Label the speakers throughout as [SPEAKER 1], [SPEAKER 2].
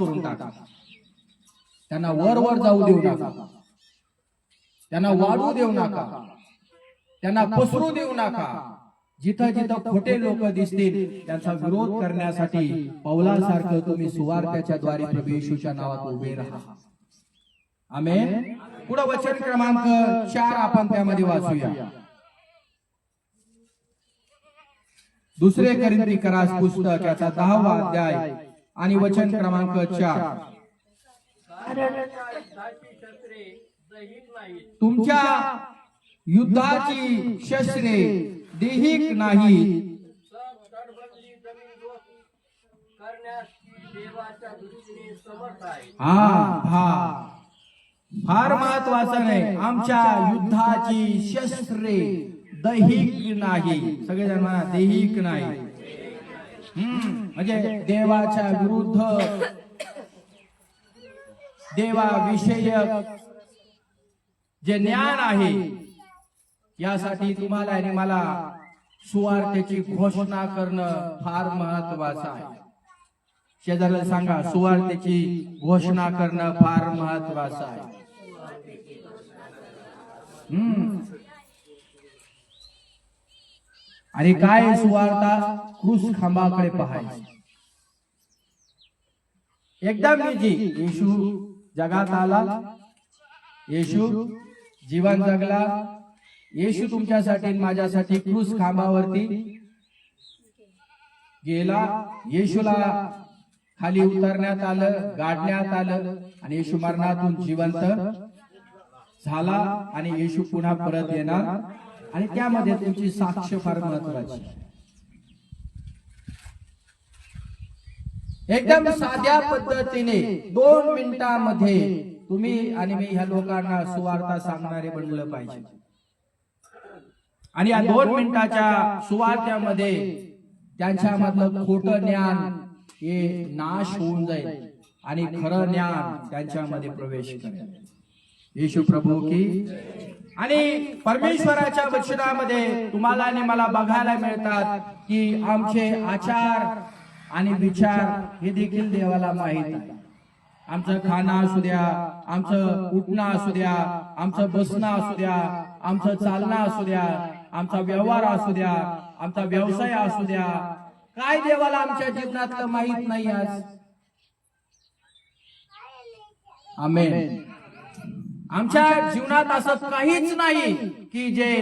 [SPEAKER 1] करून टाका. त्यांना वर वर जाऊ देऊ नका, त्यांना वाढू देऊ नका, त्यांना पसरू देऊ नका. जिथं जिथं खोटे लोक दिसतील त्यांचा विरोध करण्यासाठी पौलासारखं तुम्ही सुवार्त्याच्या द्वारे प्रभू येशूच्या नावात उभे राहा. आमेन. पुढे वचन क्रमांक 4 आपण त्यामध्ये वाचूया. दुसरे कोरिन्थीकरास पुस्तक याचा 10वा अध्याय आणि वचन क्रमांक 4. तुमच्या युद्धाची शस्त्रे दैहिक नाही, फार महत्वाचं नाही. आमच्या युद्धाची शस्त्रे दैहिक नाही. सगळेजण म्हणा दैहिक नाही. म्हणजे देवाच्या विरुद्ध, देवाविषयक जे ज्ञान आहे, यासाठी तुम्हाला आणि मला सुवार्तेची घोषणा करणं फार महत्वाचं आहे. शेजाऱ्याला सांगा, सुवार्तेची घोषणा करणं फार महत्वाचं आहे. आणि काय सुवार्ता? क्रूस खांबाकडे पाहायची. एकदम इजी. येशू जगात आला, येशू जीवन जगला, येशू तुमच्यासाठी माझ्यासाठी क्रूस खांबावरती गेला. येशूला खाली उतरण्यात आलं, गाडण्यात आलं आणि येशू मरणातून जिवंत झाला आणि येशू पुन्हा परत येणार. आणि त्यामध्ये तुमची साक्ष फार महत्वाची. एकदम साध्या पद्धतीने 2 मिनिटांमध्ये तुम्ही आणि मी ह्या लोकांना सुवार्ता सांगणारे बनलं पाहिजे. आणि या 2 मिनिटाच्या सुवार्त्यामध्ये त्यांच्यामधलं खोटं ज्ञान हे नाश होऊन जाईल आणि खरं ज्ञान त्यांच्यामध्ये प्रवेश करेल. येशू प्रभू की. आणि परमेश्वराच्या वचनामध्ये तुम्हाला आणि मला बघायला मिळतात की आमचे आचार आणि विचार हे देखील देवाला माहित आहे. आमचं खाणं असू द्या, आमचं उठणं असू द्या, आमचं बसणं असू द्या, आमचं चालणं असू द्या, आमचा व्यवहार असू द्या, आमचा व्यवसाय असू द्या, काय देवाला आमच्या जीवनातलं माहित नाही आज. आमेन. आमच्या जीवनात असं काहीच नाही की जे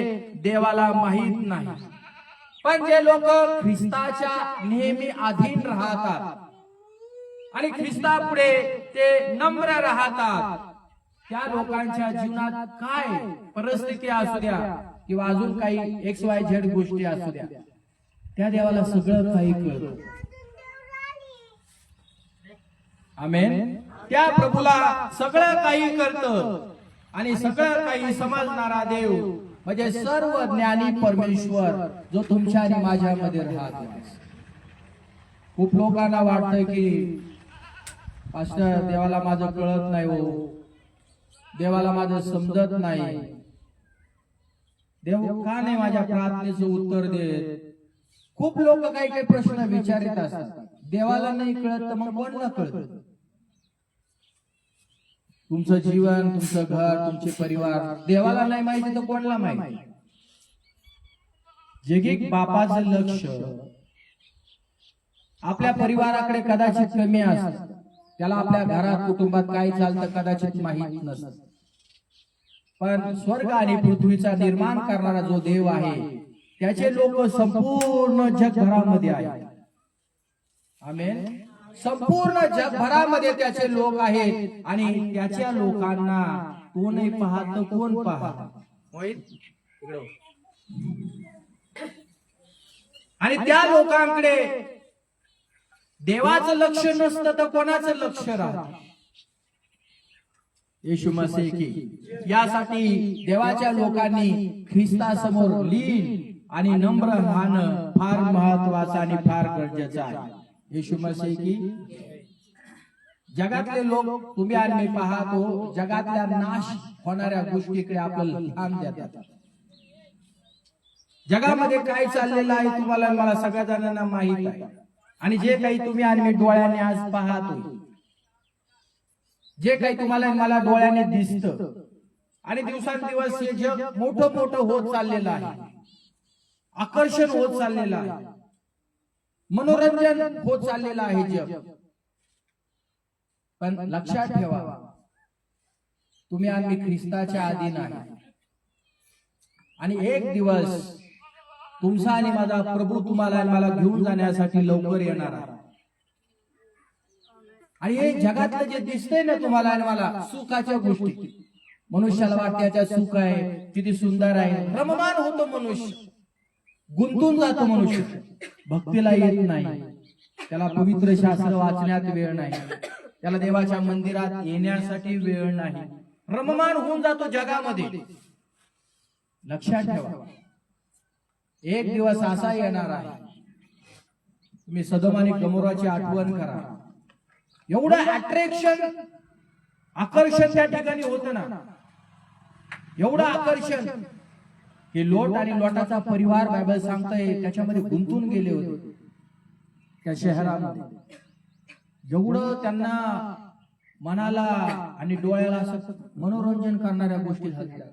[SPEAKER 1] देवाला माहित नाही. पण जे लोक ख्रिस्ताच्या नेहमी अधीन राहतात आणि ख्रिस्तापुढे ते नम्र राहतात, त्या लोकांच्या जीवनात काय परिस्थिती असू द्या किंवा अजून काही XYZ गोष्टी असू द्या, त्या देवाला सगळं काही कळतं. आमेन. त्या प्रभूला सगळं काही कळतं आणि सगळं काही समजणारा देव म्हणजे सर्व ज्ञानी परमेश्वर जो तुमच्या आणि माझ्यामध्ये राहतो. खूप लोकांना वाटतं की पास्टर देवाला माझं कळत नाही, हो देवाला माझं समजत नाही, देव का नाही माझ्या प्रार्थनेचं उत्तर देत. खूप लोक काही काही प्रश्न विचारित असतात. देवाला नाही कळत तर मग कोणाला कळत? तुमचं जीवन, तुमचं घर, तुमचे परिवार देवाला नाही माहिती तर कोणाला माहिती? जगिक बापाचं लक्ष आपल्या परिवाराकडे कदाचित कमी असतं. त्याला आपल्या घरात कुटुंबात काय चालतं कदाचित माहित नसतं. पण स्वर्ग आणि पृथ्वीचा निर्माण करणारा जो देव आहे त्याचे लोक संपूर्ण जगभरामध्ये आहेत. आमेन. संपूर्ण जगभरामध्ये त्याचे लोक आहेत आणि त्याच्या लोकांना तो नाही पाहत तर कोण पाहत? आणि त्या लोकांकडे देवाचं लक्ष नसतं तर कोणाचं लक्ष राहतं? येशू मसीह की. यासाठी देवाच्या लोकांनी ख्रिस्तासमोर लीन आणि नम्र राहणं फार महत्वाचं आणि फार गरजेचं आहे. येशू मसीह की. जगातले लोक तुम्ही आणि मी पाहतो जगातल्या नाश होणाऱ्या गोष्टीकडे आपल्याला ध्यान देतात. जगामध्ये काय चाललेलं आहे तुम्हाला मला सगळ्या जणांना माहित आहे. आणि जे काही तुम्ही आणि मी डोळ्याने आज पाहतो जे काही तुम्हाला आणि मला डोळ्याने दिसतं आणि दिवसांदिवस हे जग मोठं मोठं होत चाललेलं आहे, आकर्षण होत चाललेलं आहे, मनोरंजन होत चाललेलं आहे जग. पण लक्षात ठेवा, तुम्ही आणि ख्रिस्ताच्या अधीन आहे आणि एक दिवस तुमचा आणि माझा प्रभू तुम्हाला आणि मला घेऊन जाण्यासाठी लवकर येणार आहे. आणि हे जगातलं जे दिसतंय ना तुम्हाला आणि मला, सुखाच्या गोष्टी, मनुष्याला वाटत्याच्या सुख आहे, किती सुंदर आहे, रममान होतो मनुष्य, गुंतून जातो मनुष्य, भक्तीला येत नाही, त्याला पवित्र शास्त्र वाचण्यात वेळ नाही, त्याला देवाच्या मंदिरात येण्यासाठी वेळ नाही, रममान होऊन जातो जगामध्ये. लक्षात ठेवा, एक दिवस असा येणार आहे, तुम्ही सदोम आणि गमोराची आठवण करा. एवढं अट्रॅक्शन, आकर्षण त्या ठिकाणी होतं ना, एवढं आकर्षण की लोट आणि लोटाचा परिवार, बायबल सांगतंय, त्याच्यामध्ये गुंतून गेले होते त्या शहरामध्ये. एवढं त्यांना मनाला आणि डोळ्याला असं मनोरंजन करणाऱ्या गोष्टी झाल्या.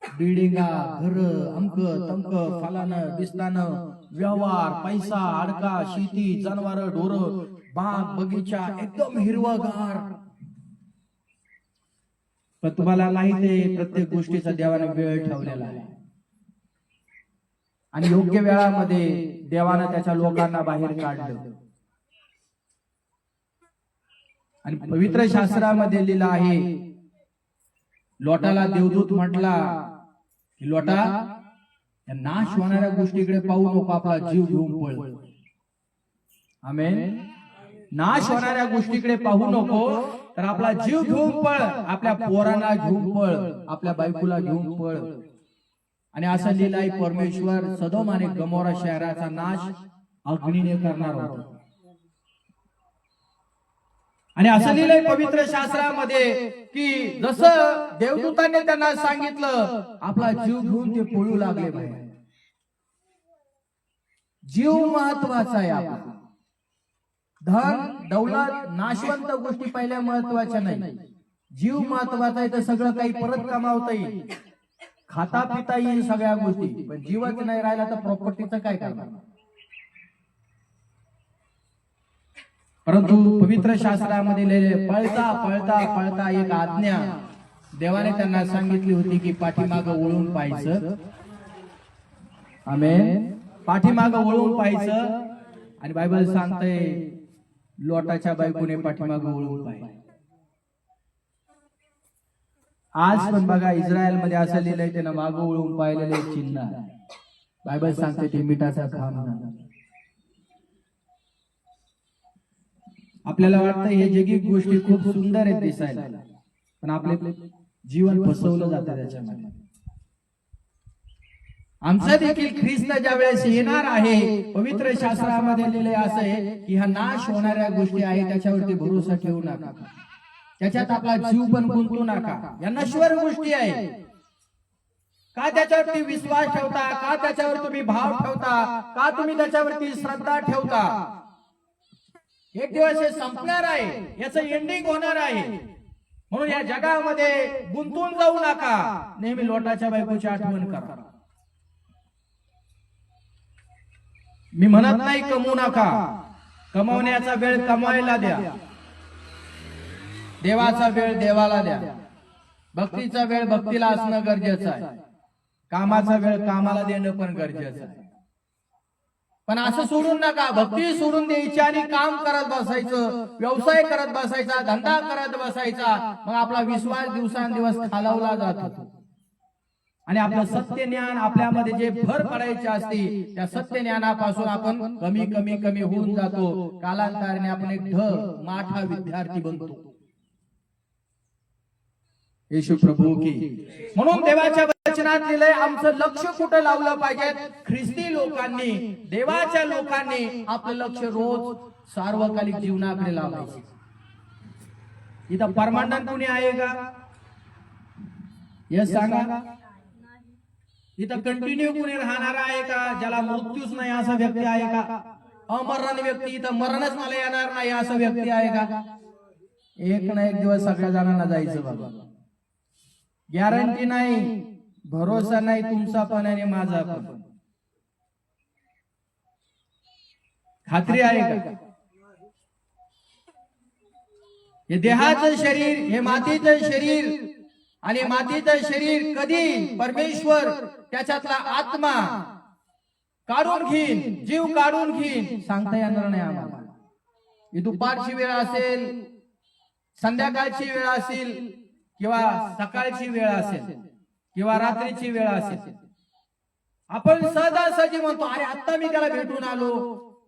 [SPEAKER 1] बिल्डिंगा, घर, अंक तंक, फलानं बिस्तानं, व्यवहार, पैसा, अडका, शेती, जनावर, ढोर, बाग बगीचा, एकदम हिरवगार. पण तुम्हाला माहिती आहे, प्रत्येक गोष्टीचा देवाने वेळ ठेवलेला आहे आणि योग्य वेळामध्ये देवानं त्याच्या लोकांना बाहेर काढलं. आणि पवित्र शास्त्रामध्ये लिहिलं आहे, लोटाला देवदूत म्हटला की लोटा, या नाश होणाऱ्या गोष्टीकडे पाहू नको, आपला जीव घेऊन पळ. आमेन. नाश होणाऱ्या गोष्टीकडे पाहू नको, तर आपला जीव घेऊन पळ, आपल्या पोरांना घेऊन पळ, आपल्या बायकोला घेऊन पळ. आणि असं लिहिलं आहे, परमेश्वर सदोम आणि गमोरा शहराचा नाश अग्नीने करणार होता. आणि असं लिहिलंय पवित्र शास्त्रामध्ये की जसं देवदूताने त्यांना सांगितलं, आपला जीव घेऊन ते पळू लागले बाहेर. जीव महत्वाचा आहे आपला. धन दौलत नाशवंत गोष्टी पहिल्या महत्वाच्या नाही, जीव महत्वाचा आहे. तर सगळं काही परत कमावता येईल, खाता पिता येईल सगळ्या गोष्टी, पण जीवच नाही राहिला तर प्रॉपर्टीचं काय करणार. परंतु पवित्र शास्त्रामध्ये लिहिले, पळता पळता पळता एक आज्ञा देवाने त्यांना सांगितली होती की पाठीमागं वळून पाहायचं. आमेन. पाठीमागं वळून पाहायचं. आणि बायबल सांगते, लोटाच्या बायकोने पाठीमागं वळून पाहिलं. आज पण बघा, इस्रायल मध्ये असं लिहिलंय, त्यानं मागं वळून पाहिलेले चिन्ह. बायबल सांगते ते मिठाचा खांब झाला. आपल्याला वाटतं हे जगी गोष्टी खूप सुंदर आहेत दिसायला, पण आपले जीवन फसवलं जातं त्याच्यामध्ये. आमचा देखील ख्रिस्त ज्या वेळेस येणार आहे, पवित्र शास्त्रामध्ये लिहिले असं आहे की ह्या नाश होणाऱ्या गोष्टी आहेत, त्याच्यावरती भरोसा ठेवू नका, त्याच्यात आपला जीव पण गुंतवू नका. या नश्वर गोष्टी आहे, का त्याच्यावरती विश्वास ठेवता, का त्याच्यावर तुम्ही भाव ठेवता, का तुम्ही त्याच्यावरती श्रद्धा ठेवता. एक दिवस हे संपणार आहे, याचं एंडिंग होणार आहे. म्हणून या जगामध्ये गुंतून जाऊ नका, नेहमी लोटाच्या बायकोची आठवण करा. मी म्हणत नाही कमवू नका, कमवण्याचा वेळ कमवायला द्या, देवाचा वेळ देवाला द्या, भक्तीचा वेळ भक्तीला असणं गरजेचं आहे, कामाचा वेळ कामाला देणं पण गरजेचं आहे. पण असं सोडून नका, भक्ती सोडून द्यायची आणि काम करत बसायचं, व्यवसाय करत बसायचा, धंदा करत बसायचा. मग आपला विश्वास दिवसांदिवस खालावला जातो आणि आपलं सत्य ज्ञान आपल्यामध्ये जे भर पडायचे असते, त्या सत्य ज्ञानापासून आपण कमी कमी कमी होऊन जातो. कालांतराने आपण एक माठा विद्यार्थी बनतो. येशू प्रभू की. म्हणून देवाच्या वचनात लिहिलंय, आमचं लक्ष कुठं लावलं पाहिजे. ख्रिस्ती लोकांनी, देवाच्या लोकांनी आपलं लक्ष रोज सार्वकालिक जीवनाकडे लावायचं. इथं परमानंट कुणी आहे का? हे सांगा. इथं कंटिन्यू कुणी राहणार आहे का? ज्याला मृत्यूच नाही असा व्यक्ती आहे का? अमरण व्यक्ती, इथं मरणच मला येणार नाही असा व्यक्ती आहे का? एक ना एक दिवस सगळ्या जणांना जायचं बाबा. गॅरंटी नाही, भरोसा नाही तुमचा पण आणि माझा पण. खात्री आहे का? हे देहाचं शरीर, हे मातीचं शरीर, आणि मातीचं शरीर कधी परमेश्वर त्याच्यातला आत्मा काढून घेईन, जीव काढून घेईन, सांगता येणार नाही आम्हाला. ही दुपारची वेळ असेल, संध्याकाळची वेळ असेल, किंवा सकाळची वेळ असेल, किंवा रात्रीची वेळ असेल. आपण सहजासहजी म्हणतो, अरे आता मी त्याला भेटून आलो,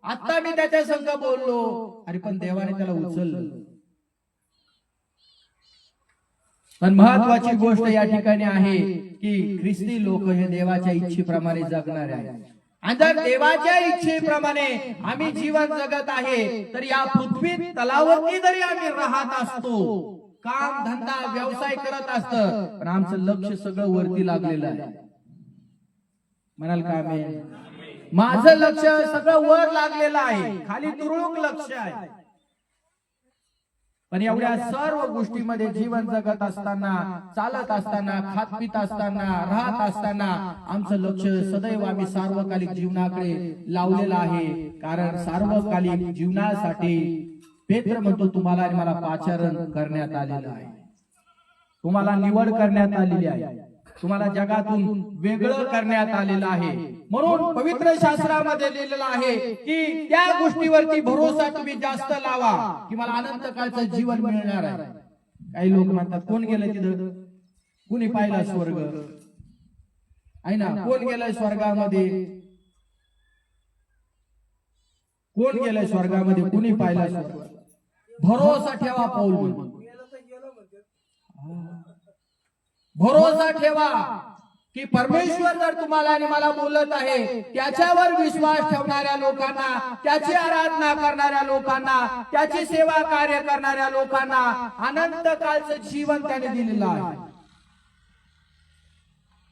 [SPEAKER 1] आता मी त्याच्या संग बोललो, अरे पण देवाने त्याला उचललं. पण महत्वाची गोष्ट या ठिकाणी आहे की ख्रिस्ती लोक हे देवाच्या इच्छेप्रमाणे जगणारे आहेत. आणि जर देवाच्या इच्छेप्रमाणे आम्ही जीवन जगत आहे, तर या पृथ्वी तलावरती जरी आम्ही राहत असतो, काम धंदा व्यवसाय करत असत, पण आमचं लक्ष सगळं वरती लागलेलं आहे. म्हणाल का आमेन? माझं लक्ष सगळं वर लागलेलं आहे, खाली तुरळक लक्ष आहे. पण एवढ्या सर्व गोष्टीमध्ये जीवन जगत असताना, चालत असताना, खात पित असताना, राहत असताना आमचं लक्ष सदैव आम्ही सार्वकालिक जीवनाकडे लावलेलं आहे. कारण सार्वकालिक जीवनासाठी पेत्र म्हणतो, तुम्हाला आणि मला पाचारण करण्यात आलेलं आहे, तुम्हाला निवड करण्यात आलेली आहे, तुम्हाला जगातून वेगळं करण्यात आलेलं आहे. म्हणून पवित्र शास्त्रामध्ये लिहिलेलं आहे की त्या गोष्टीवरती भरोसा तुम्ही जास्त लावा की मला अनंत काळचं जीवन मिळणार आहे. काही लोक म्हणतात, कोण गेलं तिथं? कुणी पाहिला स्वर्ग? आहे ना, कोण गेलं स्वर्गामध्ये? कोण गेलं स्वर्गामध्ये? कुणी पाहिला स्वर्ग? भरोसा ठेवा, पाऊल म्हणतो. भरोसा ठेवा की परमेश्वर जर तुम्हाला आणि मला बोलत आहे, त्याच्यावर विश्वास ठेवणाऱ्या लोकांना, त्याची आराधना करणाऱ्या लोकांना, त्याची सेवा कार्य करणाऱ्या लोकांना अनंत काळचं जीवन त्याने दिलेलं आहे.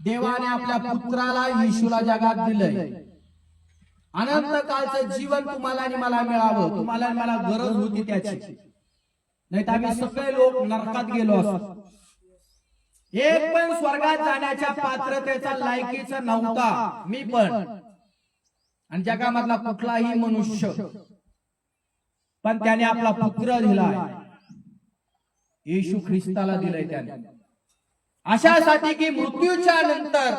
[SPEAKER 1] देवाने आपल्या पुत्राला येशूला जगात दिलंय. अनंत काळचं जीवन तुम्हाला आणि मला मिळावं, तुम्हाला आणि मला गरज होती त्याची. नाही तर आम्ही सगळे लोक नरकात गेलो असतो. एक पण स्वर्गात जाण्याच्या पात्रतेचा लायकीचा नव्हता, मी पण आणि जगामधला कुठलाही मनुष्य. पण त्याने आपला पुत्र दिलाय, येशू ख्रिस्ताला दिलाय त्याने, अशासाठी की मृत्यूच्या नंतर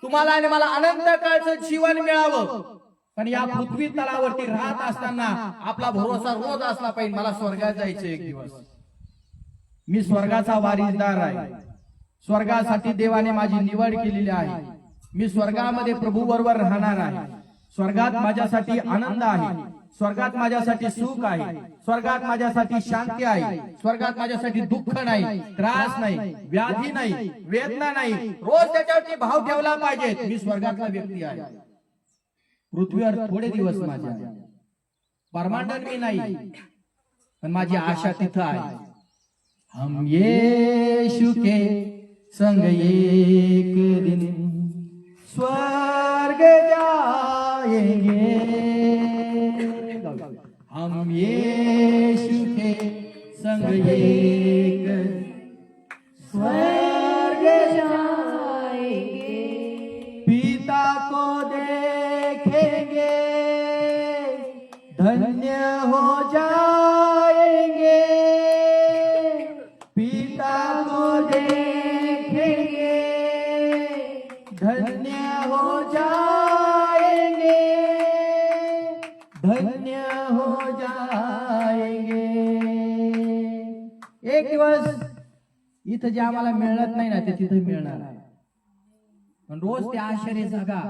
[SPEAKER 1] तुम्हाला आणि मला अनंत काळचं जीवन मिळावं. पण या पृथ्वी तलावरती राहत असताना आपला भरोसा रोज असला पाहिजे, मला स्वर्गात जायचं एक दिवस, मी स्वर्गाचा वारीसदार आहे, स्वर्गासाठी देवाने माझी निवड केलेली आहे, मी स्वर्गामध्ये प्रभू बरोबर राहणार आहे, स्वर्गात माझ्यासाठी आनंद आहे, स्वर्गात माझ्यासाठी सुख आहे, स्वर्गात माझ्यासाठी शांती आहे, स्वर्गात माझ्यासाठी दुःख नाही, त्रास नाही, व्याधी नाही, वेदना नाही. रोज त्याच्यावरती भाव ठेवला पाहिजे, मी स्वर्गातला व्यक्ती आहे. पृथ्वीवर थोडे दिवस माझे आहे, परमानंट मी नाही, पण माझी आशा तिथं आहे. हम यीशु के संग एक दिन स्वर्ग जाएंगे, हम यीशु के संग एक स्वर्ग जाएंगे, पिता को देखेंगे, धन्य हो जाएंगे, पिता को देखेंगे, धन्य हो जाएंगे, धन्य हो जाएंगे. एक दिवस इथं जे आम्हाला मिळत नाही ना, ते तिथे मिळणार आहे. पण रोज ते आश्चर्य जागा,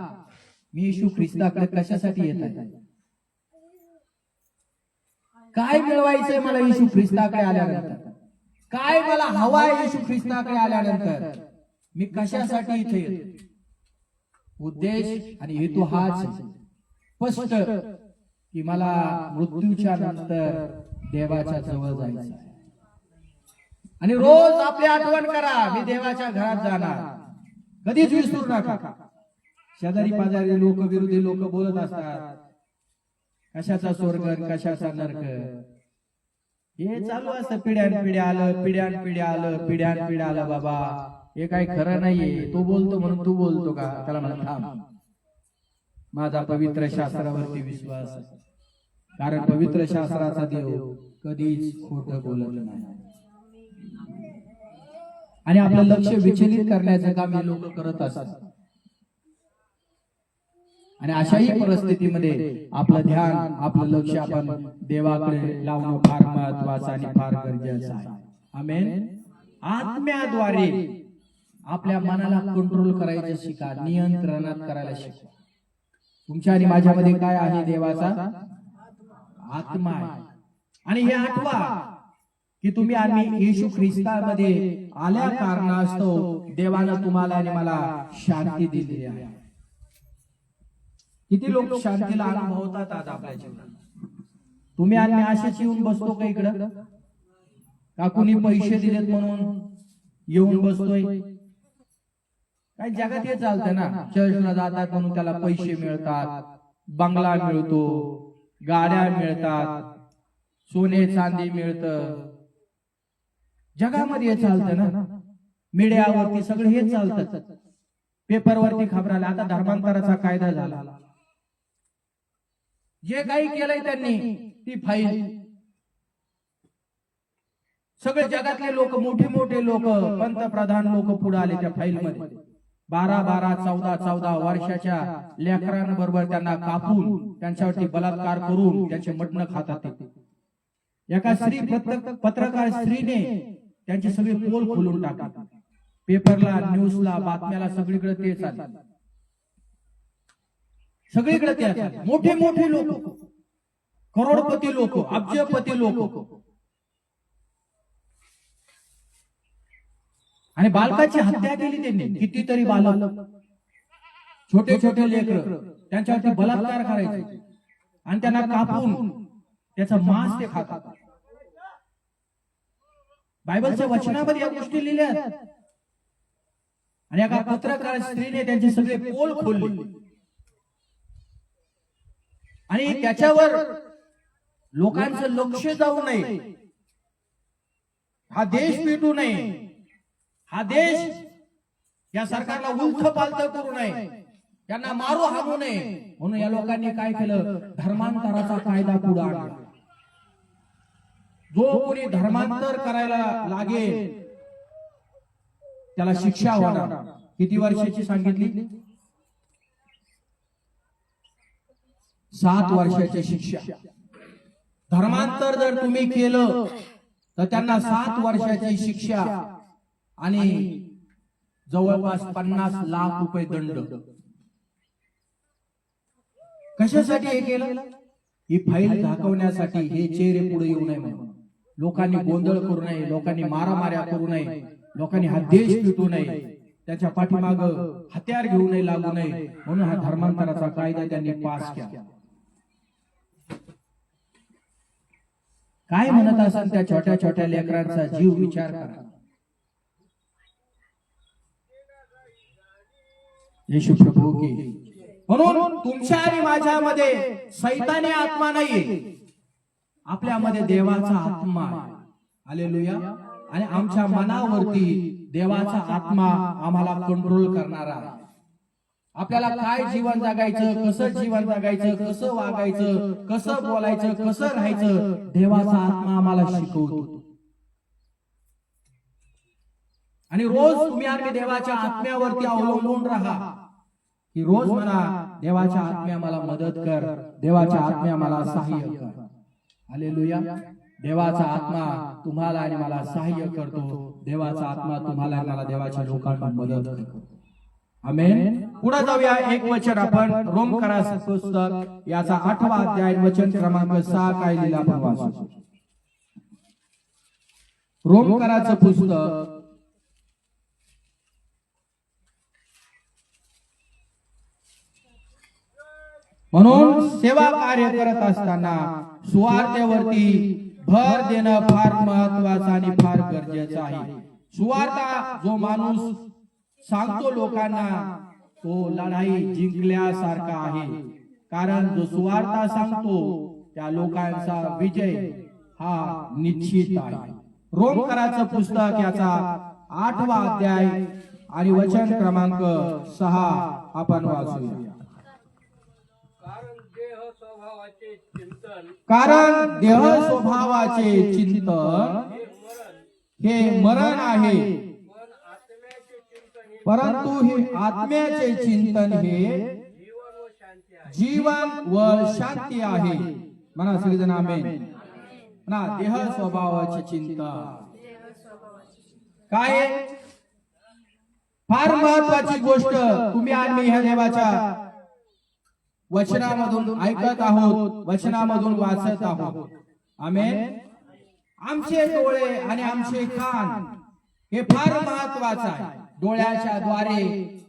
[SPEAKER 1] मी येशू ख्रिस्ताकडे कशासाठी येत आहे, काय मिळवायचंय मला येशू ख्रिस्ताकडे आल्यानंतर, काय मला हवाय येशू ख्रिस्ताकडे आल्यानंतर, मी कशासाठी इथे येतो. उद्देश आणि हेतू हाच स्पष्ट की मला मृत्यूच्या नंतर देवाच्या जवळ जायचं. आणि रोज आपली आठवण करा, मी देवाच्या घरात जाणार, कधीच विसरू नका. शेजारी पाजारी लोक, विरोधी लोक बोलत असतात, कशाचा स्वर्ग कशाचा नरक. हे चालू असतं, पिढ्यान पिढ्या आलं, पिढ्यान पिढ्या आलं, पिढ्यान पिढ्या आलं. बाबा हे काही खरं नाहीये. तो बोलतो म्हणून तू बोलतो का? त्याला म्हणा थांब, माझा पवित्र शास्त्रावरती विश्वास आहे. कारण पवित्र शास्त्राचा देव कधीच खोटं बोलत नाही. आणि आपलं लक्ष विचलित करण्याचं काम हे लोक करत असतात. आणि अशाही परिस्थितीमध्ये आपलं ध्यान, आपलं लक्ष आपण देवाकडे लावणं फार महत्वाचं आणि फार गरजेचं आहे. आमेन. आत्म्याद्वारे आपल्या मनाला कंट्रोल करायचं शिका, नियंत्रणात करायला शिका. तुमच्या आणि माझ्यामध्ये काय आहे? देवाचा आत्मा आहे. आणि हे आठवा की तुम्ही आणि येशू ख्रिस्तामध्ये आल्या कारणास्तव देवानं तुम्हाला आणि मला शांती दिली आहे. किती लोक शांतीला अनुभवतात आज आपल्या जीवनात? तुम्ही आणि असेच येऊन बसतो का इकडं? का कुणी पैसे दिलेत म्हणून येऊन बसतोय? काही जगात हे चालतं ना, चर्चला जातात म्हणून त्याला पैसे मिळतात, बंगला मिळतो, गाड्या मिळतात, सोने चांदी मिळतं. जगामध्ये हे चालतं ना, मीडियावरती सगळं हे चालतं, पेपरवरती खबर आल्या. आता धर्मांतराचा कायदा झाला, जे काही केलंय त्यांनी ती फाईल, सगळे जगातले लोक, मोठे मोठे लोक, पंतप्रधान लोक पुढे आले त्या फाईल मध्ये. 12-12, 14-14 वर्षाच्या लेकरांबरोबर त्यांना कापून त्यांच्यावरती बलात्कार करून त्यांचे मटण खातात. एका स्त्री पत्रकार स्त्रीने त्यांची सगळी पोल खोलून टाकली. पेपरला, न्यूजला, बातम्याला सगळीकडे तेच आले, सगळीकडे तेच आले. मोठे मोठे लोक, करोडपती लोक, अब्जपती लोक. आणि बालकाची हत्या केली त्यांनी. कितीतरी बालक, छोटे छोटे लेकर, त्यांच्यावरती बलात्कार करायचे आणि त्यांना कापून त्याचा मांस ते खातात. बायबलच्या वचनामध्ये या गोष्टी लिहिल्या. आणि एका पत्रकार स्त्रीने त्यांचे सगळे पोल खोलले आणि त्याच्यावर लोकांचं लक्ष जाऊ नये, हा देश पेटू नये, हा देश या सरकारला उलथ पालथ करू नये, त्यांना मारू हाणू नये, म्हणून या लोकांनी काय केलं? धर्मांतराचा कायदा पुढे आणला. जो कोणी धर्मांतर करायला लागेल त्याला शिक्षा होणार. किती वर्षाची सांगितली? 7 वर्षाची शिक्षा. धर्मांतर जर तुम्ही केलं तर त्यांना 7 वर्षाची शिक्षा आणि जवळपास 50 लाख रुपये दंड. कशासाठी हे केलं? ही फाईल दाखवण्यासाठी, हे चेहरे पुढे येऊ नये म्हणून, लोकांनी गोंधळ करू नये, लोकांनी मारामाऱ्या करू नये, लोकांनी हा देश पिटू नये, त्याच्या पाठीमाग हत्यार घेऊ नये, लागू नये, म्हणून हा धर्मांतराचा कायदा त्यांनी पास केला. काय म्हणत असाल त्या छोट्या छोट्या लेकरांचा जीव विचार करा. येशू प्रभू की. म्हणून तुमच्या आणि माझ्यामध्ये सैतानी आत्मा नाहीये, आपल्यामध्ये देवाचा आत्मा आहे. हालेलुया. आणि आमच्या मनावरती देवाचा आत्मा आम्हाला कंट्रोल करणारा आहे. आपल्याला काय जीवन जगायचं, कसं जीवन जगायचं, कसं वागायचं, कसं बोलायचं, कसं राहायचं, देवाचा आत्मा आम्हाला शिकवतो. आणि रोज तुम्ही आणि देवाच्या आत्म्यावरती अवलंबून राहा, की रोज म्हणा, देवाच्या आत्म्या मला मदत कर, देवाच्या आत्म्या मला सहाय्य कर. हालेलुया. देवाचा आत्मा तुम्हाला आणि मला सहाय्य करतो. देवाचा आत्मा तुम्हाला आणि मला देवाच्या लोकांना मदत करतो. आमेन. पुढे जाऊया. एक वचन आपण रोमकराचं पुस्तक याचा 8वा अध्याय वचन क्रमांक 6 काय लिहिलं आपण वाचू. रोमकराचं पुस्तक म्हणून सेवा कार्य करत असताना सुवार्तेवरती भर देणं फार महत्वाचं आणि फार गरजेचं आहे. सुवार्ता जो माणूस सांगतो लोकांना, तो लढाई जिंकल्यासारखा आहे. कारण जो सुवार्ता सांगतो त्या लोकांचा विजय हा निश्चित आहे. रोमकराचं पुस्तक याचा 8वा अध्याय आणि वचन क्रमांक 6 आपण वाचूया. कारण देह स्वभावाचे चिंतन हे मरण आहे, परंतु हे आत्म्याचे चिंतन हे जीवन व शांती आहे. म्हणा सगळेजण आमेन. ना देह स्वभावाचे चिंतन काय फार महत्वाची गोष्ट तुम्ही आणि ह्या देवाच्या वचनामधून ऐकत आहोत, वचनामधून वाचत आहोत. आमेन. आमचे डोळे आणि आमचे कान हे फार महत्वाचं आहे. डोळ्याच्या द्वारे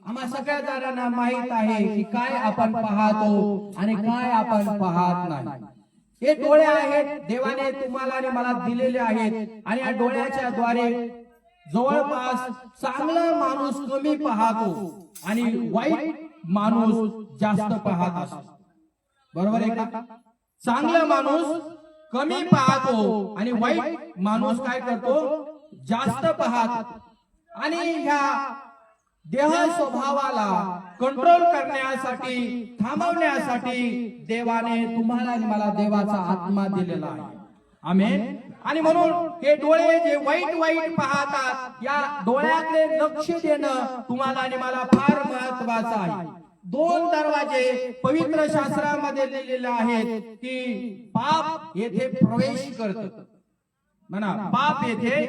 [SPEAKER 1] आम्हा सगळ्या जणांना माहित आहे की काय आपण पाहतो आणि काय आपण पाहत नाही. हे डोळे आहेत, देवाने तुम्हाला आणि मला दिलेले आहेत. आणि या डोळ्याच्या द्वारे जवळपास चांगला माणूस कमी पाहतो आणि वाईट माणूस जास्त पाहत असतो. बरोबर आहे का? चांगला माणूस कमी पाहतो आणि वाईट माणूस काय करतो? जास्त पाहतो. आणि ह्या देह स्वभावाला कंट्रोल करण्यासाठी, थांबवण्यासाठी देवाने तुम्हाला आणि मला देवाचा आत्मा दिलेला आहे. आमेन. आणि म्हणून हे डोळे जे वाईट पाहतात, या डोळ्याकडे लक्ष देणं तुम्हाला आणि मला फार महत्वाचं आहे. 2 दरवाजे पवित्र शास्त्रामध्ये लिहिलेले आहेत की पाप येथे प्रवेश करतं. म्हणा, पाप येथे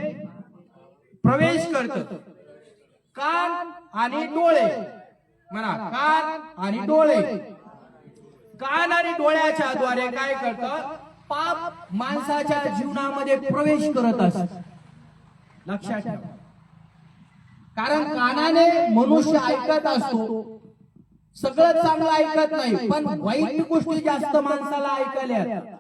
[SPEAKER 1] प्रवेश करतं. कान आणि डोळे. म्हणा, कान आणि डोळे. कान आणि डोळ्याच्या द्वारे काय करतं? पाप माणसाच्या जीवनामध्ये प्रवेश करत असत. लक्षात ठेवा. कारण कानाने मनुष्य ऐकत असतो, सगळं चांगलं ऐकत नाही, पण वाईट गोष्टी जास्त माणसाला ऐकायला येतात.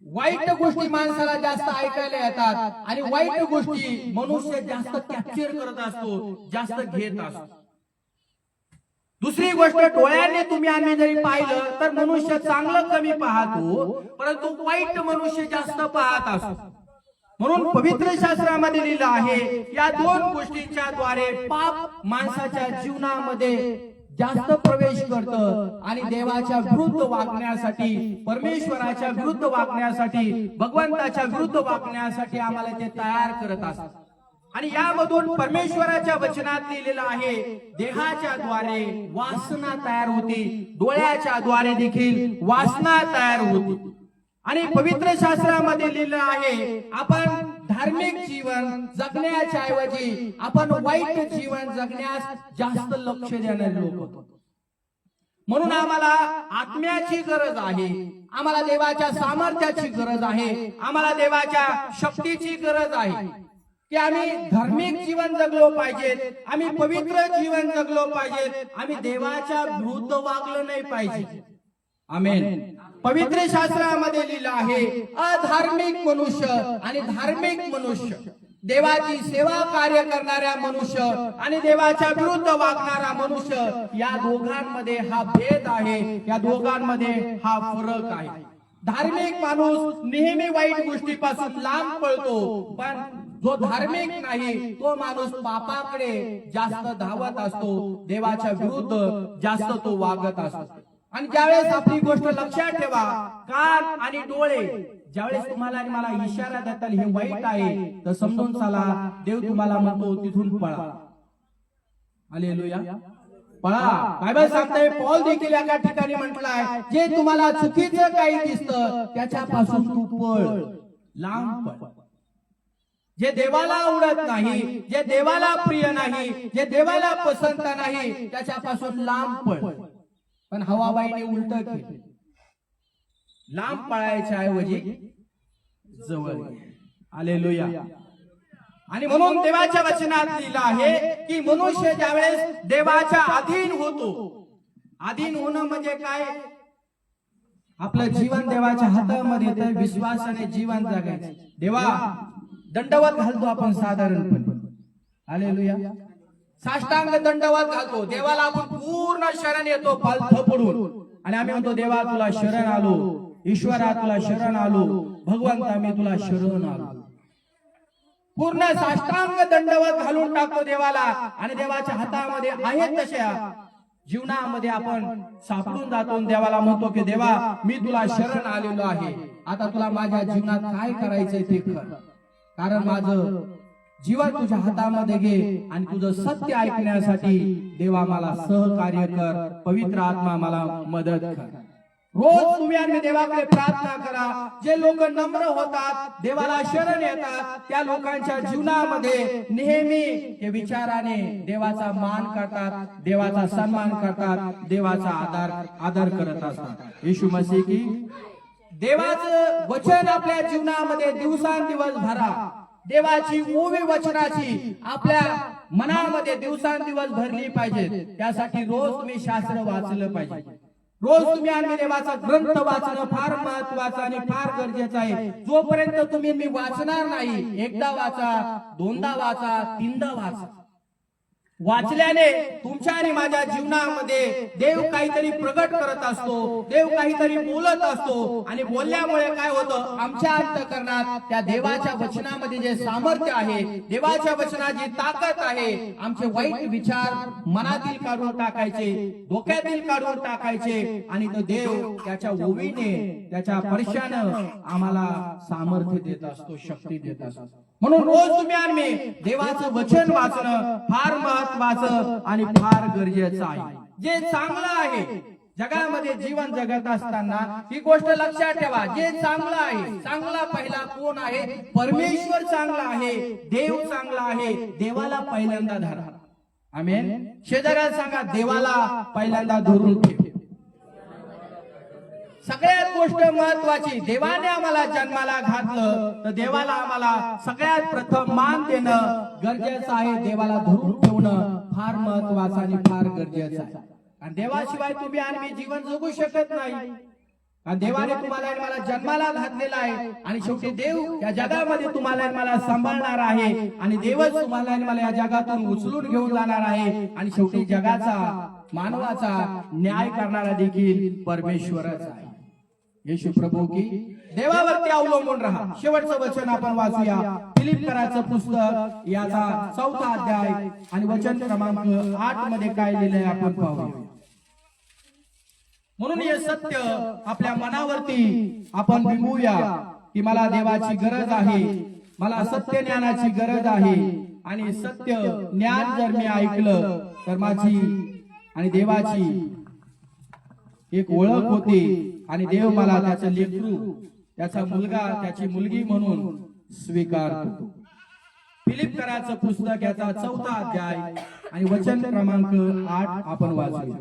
[SPEAKER 1] वाईट गोष्टी माणसाला जास्त ऐकायला येतात आणि वाईट गोष्टी मनुष्य जास्त कॅप्चर करत असतो, जास्त घेत असतो. दुसरी गोष्ट, डोळ्याने तुम्ही आम्ही जरी पाहिलं तर मनुष्य चांगलं कमी पाहतो, परंतु वाईट मनुष्य जास्त पाहत असतो. म्हणून पवित्र शास्त्रामध्ये लिहिलं आहे या 2 गोष्टींच्या द्वारे पाप माणसाच्या जीवनामध्ये जास्त प्रवेश करतं आणि देवाच्या विरुद्ध वागण्यासाठी, परमेश्वराच्या विरुद्ध वागण्यासाठी, भगवंताच्या विरुद्ध वागण्यासाठी आम्हाला ते तयार करत असतात. आणि यामधून परमेश्वराच्या वचनात लिहिलेलं आहे देहाच्या द्वारे वासना तयार होती, डोळ्याच्या द्वारे देखील वासना तयार होती. आणि पवित्र शास्त्रामध्ये लिहिलं आहे आपण धार्मिक जीवन जगण्याच्या ऐवजी आपण वाईट जीवन जगण्यास जास्त लक्ष देणारे लोक होतो. म्हणून आम्हाला आत्म्याची गरज आहे, आम्हाला देवाच्या सामर्थ्याची गरज आहे, आम्हाला देवाच्या शक्तीची गरज आहे की आम्ही धार्मिक जीवन जगलो पाहिजे, आम्ही पवित्र जीवन जगलो पाहिजे, आम्ही देवाच्या विरुद्ध वागलो नाही पाहिजे. आमेन. पवित्र शास्त्रामध्ये लिहिलं आहे अधार्मिक मनुष्य आणि धार्मिक मनुष्य, देवाची सेवा कार्य करणाऱ्या मनुष्य आणि देवाच्या विरुद्ध वागणारा मनुष्य, या दोघांमध्ये हा भेद आहे, या दोघांमध्ये हा फरक आहे. धार्मिक माणूस नेहमी वाईट गोष्टीपासून लांब पळतो, पण जो धार्मिक नाही तो माणूस पापाकडे जास्त धावत असतो, देवाच्या विरुद्ध जास्त तो वागत असतो. आणि ज्यावेळेस आपली गोष्ट लक्षात ठेवा, कान आणि डोळे ज्यावेळेस तुम्हाला आणि मला इशारा देतात हे वाईट आहे, तर समजून चला देव तुम्हाला म्हणतो तिथून पळा. हालेलुया. पळा. बायबल सांगते, पौल देखील एका ठिकाणी म्हटलाय जे तुम्हाला चुकीचं काही दिसतं त्याच्यापासून तू पळ, लांब पळ. जे देवाला आवडत नाही, जे देवाला प्रिय नाही, जे देवाला पसंत नाही त्याच्यापासून लांब पळ. पण हवाबाईने उलट केलं, लांब पळायच्या ऐवजी जवळ. हालेलुया. आणि म्हणून देवाच्या वचनात लिहिलं आहे की मनुष्य ज्यावेळेस देवाच्या अधीन होतो, अधीन होणं म्हणजे काय? आपलं जीवन देवाच्या हातामध्ये येतं, विश्वासाने जीवन जगायचं. देवा दंडवत घालतो आपण साधारणपणे. हालेलुया. साष्टांग दंडवत घालतो देवाला, आपण पूर्ण शरण येतो पालथ पडून आणि आम्ही म्हणतो देवा तुला शरण आलो, ईश्वरा तुला शरण आलो, भगवंता मी तुला शरण आलो. पूर्ण साष्टांग दंडवत घालून टाकतो देवाला आणि देवाच्या हातामध्ये आहेत तशा जीवनामध्ये आपण सापडून जातो. देवाला म्हणतो की देवा मी तुला शरण आलेलो आहे, आता तुला माझ्या जीवनात काय करायचंय ते कर, कारण माझं जीवन तुझ्या हातामध्ये घे आणि तुझं सत्य ऐकण्यासाठी देवा मला सहकार्य कर, पवित्र आत्मा मला मदत कर. रोज तुम्ही आणि देवाकडे प्रार्थना करा. जे लोक नम्र होतात, देवाला शरण येतात, त्या लोकांच्या जीवनामध्ये नेहमी ते विचाराने देवाचा मान करतात, देवाचा सन्मान करतात, देवाचा आदर करत असतात. येशू मसीह की देवाचं वचन आपल्या जीवनामध्ये दिवसांदिवस भरा. देवाची ओवी वचनाची आपल्या मनामध्ये दिवसांदिवस भरली पाहिजे. त्यासाठी रोज तुम्ही शास्त्र वाचलं पाहिजे. रोज तुम्ही आणि देवाचा ग्रंथ वाचणं फार महत्वाचं आणि फार गरजेचं आहे. जोपर्यंत तुम्ही मी वाचणार नाही, एकदा वाचा, दोनदा वाचा, तीनदा वाचा. वाचल्याने तुमच्या आणि माझ्या जीवनामध्ये देव काहीतरी प्रगट करत असतो, देव काहीतरी बोलत असतो आणि बोलल्यामुळे काय होतं, आमच्या अंतःकरणात त्या देवाच्या वचनामध्ये जे सामर्थ्य आहे, देवाच्या वचनाची ताकद आहे, आमचे वाईट विचार मनातील काढून टाकायचे, डोक्यातील काढून टाकायचे आणि तो देव त्याच्या ओवीने, त्याच्या स्पर्शाने आम्हाला सामर्थ्य देत असतो, शक्ती देत असतो. म्हणून रोज तुम्ही आणि देवाचं वचन वाचणं फार महत्वाचं आणि फार गरजेचं आहे. जे चांगलं आहे जगामध्ये जीवन जगत असताना ही गोष्ट लक्षात ठेवा, जे चांगलं आहे, चांगला पहिला कोण आहे? परमेश्वर चांगला आहे, देव चांगला आहे. देवाला पहिल्यांदा धरा. आमेन. शेजाऱ्याला सांगा, देवाला पहिल्यांदा धरून ठेव. सगळ्यात गोष्ट महत्वाची, देवाने आम्हाला जन्माला घातलं तर देवाला आम्हाला सगळ्यात प्रथम मान देणं गरजेचं आहे. देवाला धरून ठेवणं फार महत्वाचं आणि फार गरजेचं आहे. आणि देवाशिवाय तुम्ही आणि मी जीवन जगू शकत नाही. आणि देवाने तुम्हाला आणि मला जन्माला घातलेला आहे आणि शेवटी देव या जगामध्ये तुम्हाला आणि मला सांभाळणार आहे आणि देवच तुम्हाला आणि मला या जगातून उचलून घेऊन जाणार आहे आणि शेवटी जगाचा, मानवाचा न्याय करणारा देखील परमेश्वरच आहे. येशू प्रभू की देवावरती अवलंबून राहा. शेवटचं वचन आपण वाचूया. फिलिप्पीकराचं पुस्तक याचा 4था अध्याय आणि वचन क्रमांक 8 मध्ये काय लिहिलंय आपण पाहूया. म्हणून हे सत्य आपल्या मनावरती आपण बिंबवूया की मला देवाची गरज आहे, मला सत्य ज्ञानाची गरज आहे आणि सत्य ज्ञान जर मी ऐकलं तर माझी आणि देवाची एक ओळख होते आणि देव मला त्याचं लेकरू, त्याचा मुलगा, त्याची मुलगी म्हणून स्वीकारतो. फिलिप्पीकराचं पुस्तक याचा 4था अध्याय आणि वचन क्रमांक 8 आपण वाचूया.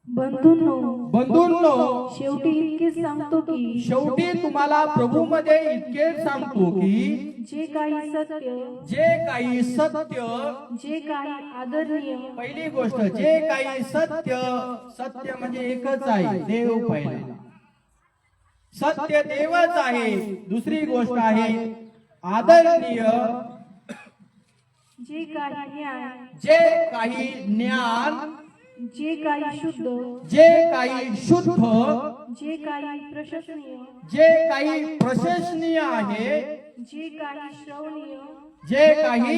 [SPEAKER 1] बंधूंनो,
[SPEAKER 2] शेवटी इतकेच सांगतो की,
[SPEAKER 1] शेवटी तुम्हाला प्रभूमध्ये इतकेच सांगतो की
[SPEAKER 2] जे काही सत्य, जे काही आदरणीय,
[SPEAKER 1] पहिली गोष्ट जे काही सत्य म्हणजे एकच आहे, देव पहिला. सत्य देवच आहे. दुसरी गोष्ट आहे आदरणीय,
[SPEAKER 2] जे काही न्याय,
[SPEAKER 1] जे काही ज्ञान,
[SPEAKER 2] जे काही शुद्ध,
[SPEAKER 1] जे काही शुद्ध,
[SPEAKER 2] जे काही प्रशंसनीय,
[SPEAKER 1] जे काही प्रशंसनीय आहे,
[SPEAKER 2] जे काही श्रवणीय,
[SPEAKER 1] जे काही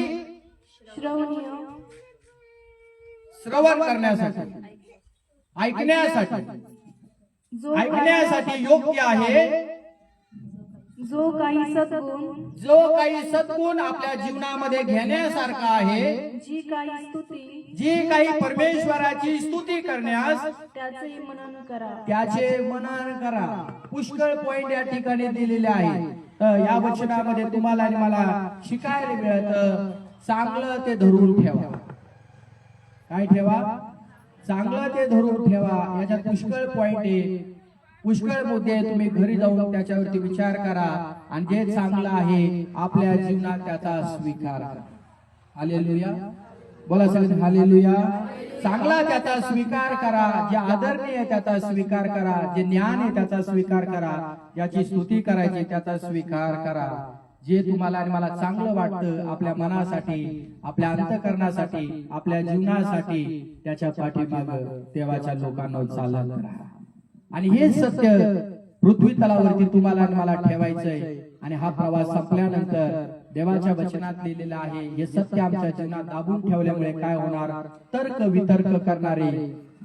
[SPEAKER 1] श्रवण करण्यासाठी, ऐकण्यासाठी योग्य आहे,
[SPEAKER 2] जो काही
[SPEAKER 1] सद्गुण आपल्या जीवनामध्ये घेण्यासारखा आहे,
[SPEAKER 2] जी काही स्तुती,
[SPEAKER 1] जी काही परमेश्वराची स्तुती करण्यास
[SPEAKER 2] त्याचे
[SPEAKER 1] मनन करा. पुष्कळ पॉइंट या ठिकाणी दिलेले आहे. तर या वचनामध्ये तुम्हाला आणि मला शिकायला मिळतं, चांगलं ते धरून ठेवा. काय ठेवा? चांगलं ते धरून ठेवा. याच्यात पुष्कळ पॉइंट आहे, पुष्कळ मुद्दे. तुम्ही घरी जाऊन त्याच्यावरती विचार करा आणि जे चांगलं आहे आपल्या जीवनात त्याचा स्वीकार करा. हालेलुया. बोला सगळे हालेलुया. चांगला त्याचा स्वीकार करा, जे आदरणीय आहे त्याचा स्वीकार करा, जे ज्ञान आहे त्याचा स्वीकार करा, ज्याची स्तुती करायची त्याचा स्वीकार करा. जे तुम्हाला आणि मला चांगलं वाटतं आपल्या मनासाठी, आपल्या अंतःकरणासाठी, आपल्या जीवनासाठी, त्याच्या पाठीमागे देवाच्या लोकांना चालत राहा. आणि हे सत्य पृथ्वी तलावरती तुम्हाला आणि मला ठेवायचंय. आणि हा प्रवास संपल्यानंतर देवाच्या वचनात लिहिलेलं आहे, हे सत्य आमच्या जीवनात दाबून ठेवल्यामुळे काय होणार, तर्क वितर्क करणारे,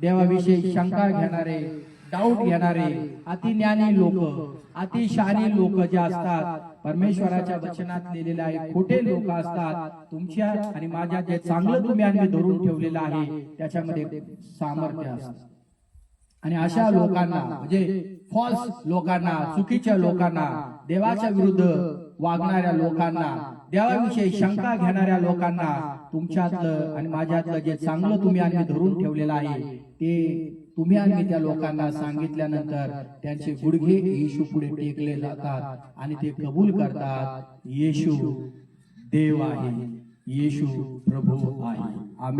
[SPEAKER 1] देवाविषयी शंका घेणारे, डाऊट घेणारे, अतिज्ञानी लोक, अतिशहाणी लोक जे असतात, परमेश्वराच्या वचनात लिहिलेलं आहे खोटे लोक असतात. तुमच्या आणि माझ्या जे चांगलं तुम्ही आणि मी धरून ठेवलेलं आहे त्याच्यामध्ये सामर्थ्य असतं. आणि अशा लोकांना म्हणजे फॉल्स लोकांना, चुकीच्या लोकांना, देवाच्या विरुद्ध वागणाऱ्या लोकांना, देवाविषयी शंका घेणाऱ्या लोकांना तुमच्यातलं आणि माझ्यातलं जे चांगलं तुम्ही आणि मी धरून ठेवलेलं आहे ते तुम्ही आणि त्या लोकांना सांगितल्यानंतर त्यांचे गुडघे येशू पुढे टेकले जातात आणि ते कबूल करतात, येशू देव आहे, येशू प्रभू आहे. आमेन.